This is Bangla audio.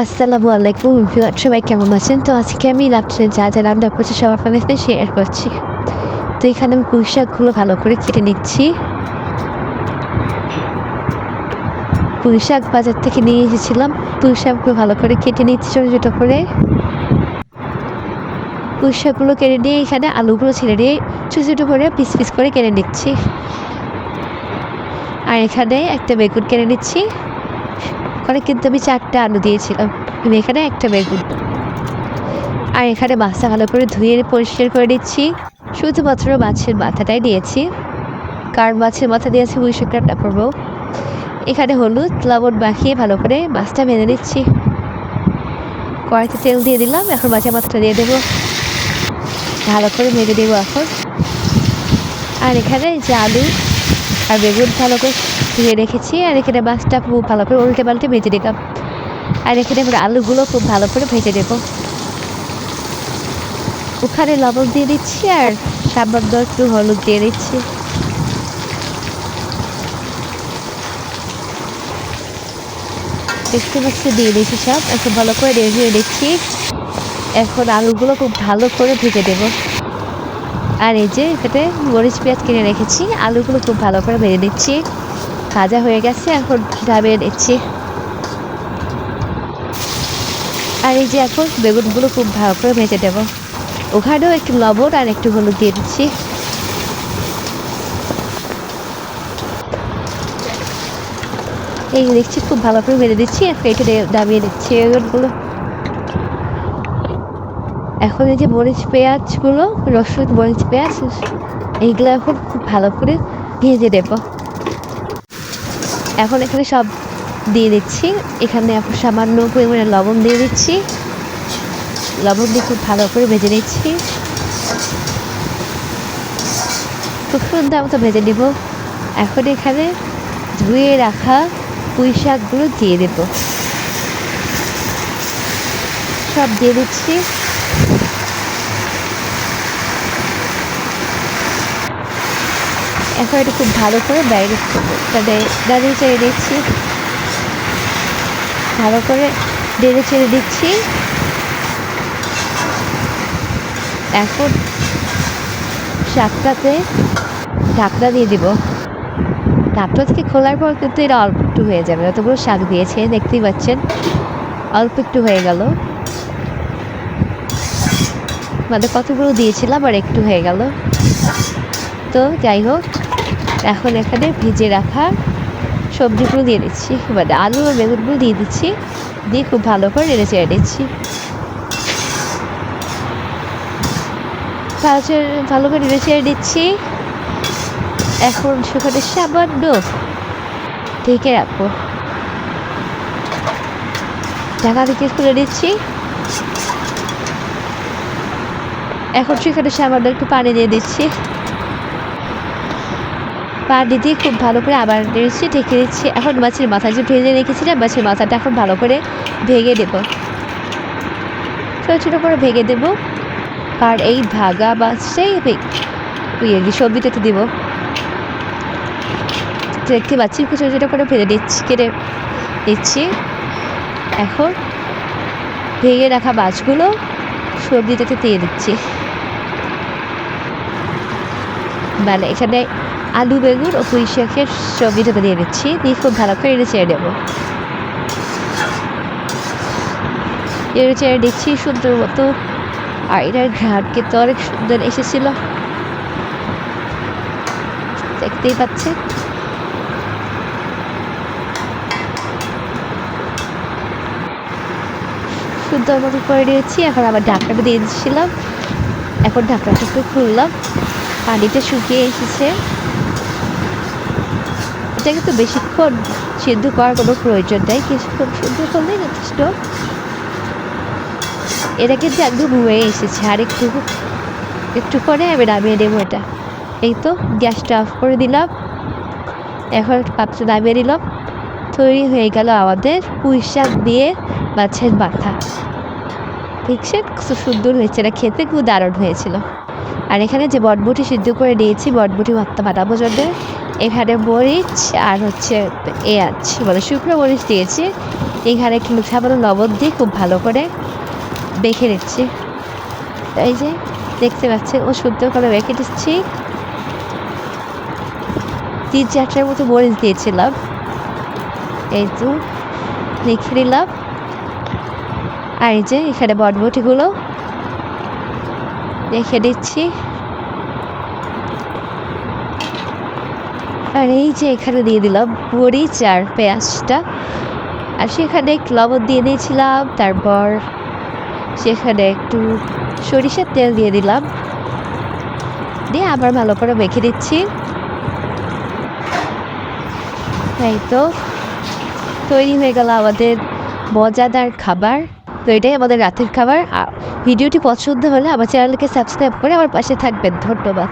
আসসালামু আলাইকুম ভিউয়ার, সবাই কেমন আছেন? তো আজকে আমি রাত্রে যা যা রান্না করছি সব আপনাদের সাথে শেয়ার করছি। তো এখানে আমি পুঁই শাকগুলো ভালো করে কেটে নিচ্ছি। পুঁই শাক বাজার থেকে নিয়ে এসেছিলাম। পুঁই শাকগুলো ভালো করে কেটে নিচ্ছি ছোটো ছোটো করে। পুঁই শাকগুলো কেটে নিয়ে এখানে আলুগুলো ছেড়ে দিয়ে ছোটো ছোটো করে পিস পিস করে কেটে নিচ্ছি। আর এখানে একটা বেগুন কেটে নিচ্ছি। ওখানে কিন্তু আমি 4টা আলু দিয়েছিলাম, আমি এখানে একটা বেগুন। আর এখানে মাছটা ভালো করে ধুয়ে পরিষ্কার করে নিচ্ছি। শুধুমাত্র মাছের মাথাটাই দিয়েছি, কারণ মাছের মাথা দিয়েছি পুঁই শাক রান্না করবো। এখানে হলুদ লবণ মাখিয়ে ভালো করে মাছটা ভেজে নিচ্ছি। কড়াইতে তেল দিয়ে দিলাম, এখন মাছের মাথাটা দিয়ে দেবো, ভালো করে ভেজে দেবো এখন। আর এখানে যে আলু আর বেগুন ভালো করে ধুয়ে রেখেছি, আর এখানে মাছটা খুব ভালো করে উল্টে পাল্টে ভেজে দিলাম। আর এখানে আমরা আলুগুলো খুব ভালো করে ভেজে দেবো। ওখানে লবণ দিয়ে দিচ্ছি আর সামান্য একটু হলুদ দিয়ে দিচ্ছি। দেখতে পাচ্ছি দিয়ে দিচ্ছি সব, এখন ভালো করে ভেজে দিচ্ছি। এখন আলুগুলো খুব ভালো করে ভেজে দেব। আর এই যে এখানে মরিচ পেঁয়াজ কিনে রেখেছি, আলুগুলো খুব ভালো করে ভেজে দিচ্ছি। ভাজা হয়ে গেছে, এখন নামিয়ে দিচ্ছি। আর এই যে এখন বেগুনগুলো খুব ভালো করে ভেজে দেবো। ওখানেও একটু লবণ আর একটু হলুদ দিয়ে দিচ্ছি। এই দেখছি খুব ভালো করে ভেজে দিচ্ছি, এটা নামিয়ে দিচ্ছি বেগুনগুলো। এখন এই যে মরিচ পেঁয়াজগুলো, রসুন মরিচ পেঁয়াজ এইগুলো এখন খুব ভালো করে ভেজে দেব। এখন এখানে সব দিয়ে দিচ্ছি। এখানে এখন সামান্য পরিমাণে লবণ দিয়ে দিচ্ছি। লবণ দিয়ে খুব ভালো করে ভেজে নিচ্ছি, খুব সুন্দর মতো ভেজে নেব। এখন এখানে ধুয়ে রাখা পুঁই শাকগুলো দিয়ে দেব, সব দিয়ে দিচ্ছি। এখন এটা খুব ভালো করে দাঁড়িয়ে চেড়ে দিচ্ছি, ভালো করে নেড়ে চেড়ে দিচ্ছি। এখন শাকটাতে ঢাকনা দিয়ে দিব। ঢাকনা থেকে খোলার পর কিন্তু এটা অল্প একটু হয়ে যাবে, অতগুলো শাক দিয়েছে দেখতেই পাচ্ছেন, অল্প একটু হয়ে গেল, মানে কতগুলো দিয়েছিলাম আর একটু হয়ে গেল। তো যাই হোক, এখন এখানে ভিজে রাখা সবজিগুলো দিয়ে দিচ্ছি, মানে আলু আর বেগুনগুলো দিয়ে দিচ্ছি, দিয়ে খুব ভালো করে নেড়ে চেড়ে দিচ্ছি। ভালো করে নেড়ে চেড়ে দিচ্ছি। এখন সেখানে সামান্য ঢেকে রাখবো, ঢাকা থেকে খুলে দিচ্ছি। এখন সেখানে সামান্য একটু পানি দিয়ে দিচ্ছি, পানি দিয়ে খুব ভালো করে আবার নেড়েছি, ঢেকে দিচ্ছি। এখন মাছের মাথা যে ভেজে রেখেছিলাম, মাছের মাথাটা এখন ভালো করে ভেঙে দেব, ছোটো ছোটো করে ভেঙে দেব। আর এই ভাগা মাছটাই সবজিটা একটু দেবো, দেখতে পাচ্ছি ছোটো ছোটো করে ভেজে দিচ্ছি, কেটে দিচ্ছি। এখন ভেঙে রাখা মাছগুলো সবজিটাতে দিয়ে দিচ্ছি, মানে এখানে আলু বেগুন ও পুঁই শাকের সবজিটাতে দিয়ে দিচ্ছি, দিয়ে খুব ভালো করে নেড়ে চেড়ে দেবো। নেড়ে চেড়ে দিচ্ছি সুন্দর মতো। আর এটার ঘ্রাণ কিন্তু অনেক সুন্দর এসেছিল, দেখতেই পাচ্ছেন। সুন্দর মতো করে নিয়েছি। এখন আবার ঢাকনাটা দিয়ে দিচ্ছিলাম, এখন ঢাকনাটা একটু খুললাম, পানিটা শুকিয়ে এসেছে। এটা কিন্তু বেশিক্ষণ সিদ্ধ করার কোনো প্রয়োজন নেই, কিছুক্ষণ সিদ্ধ করলেই যথেষ্ট। এটা কিন্তু একদম হয়ে এসেছে, আর একটু পরে আমি নামিয়ে দেবো এটা। এই তো গ্যাসটা অফ করে দিলাম, এখন পাত্রে নামিয়ে দিলাম। তৈরি হয়ে গেল আমাদের পুঁই শাক দিয়ে মাছের মাথা। দেখছেন খুব সুন্দর হয়েছে, এটা খেতে খুব দারুণ হয়েছিল। আর এখানে যে বটবটি সিদ্ধ করে নিয়েছি, বটবটি ভর্তা বানাবো জন্য এখানে মরিচ আর হচ্ছে মানে শুকনো মরিচ দিয়েছি, এখানে একটু সামান্য লবণ দিয়ে খুব ভালো করে মেখে নিচ্ছি। এই যে দেখতে পাচ্ছেন ও সুন্দর করে মেখে দিচ্ছি। 3-4টার মতো মরিচ দিয়েছিলাম, এই তো মেখে নিলাম। আর এই যে এখানে বটবটিগুলো রেখে দিচ্ছি। আর এই যে এখানে দিয়ে দিলাম মরিচ আর পেঁয়াজটা। আর সেখানে একটু লবণ দিয়ে দিয়েছিলাম, তারপর সেখানে একটু সরিষার তেল দিয়ে দিলাম, দিয়ে আবার ভালো করে মেখে দিচ্ছি। এই তো তৈরি হয়ে গেল আমাদের মজাদার খাবার। তো এটাই আমাদের রাতের খাবার। ভিডিওটি পছন্দ হলে আমার চ্যানেলকে সাবস্ক্রাইব করে আমার পাশে থাকবেন। ধন্যবাদ।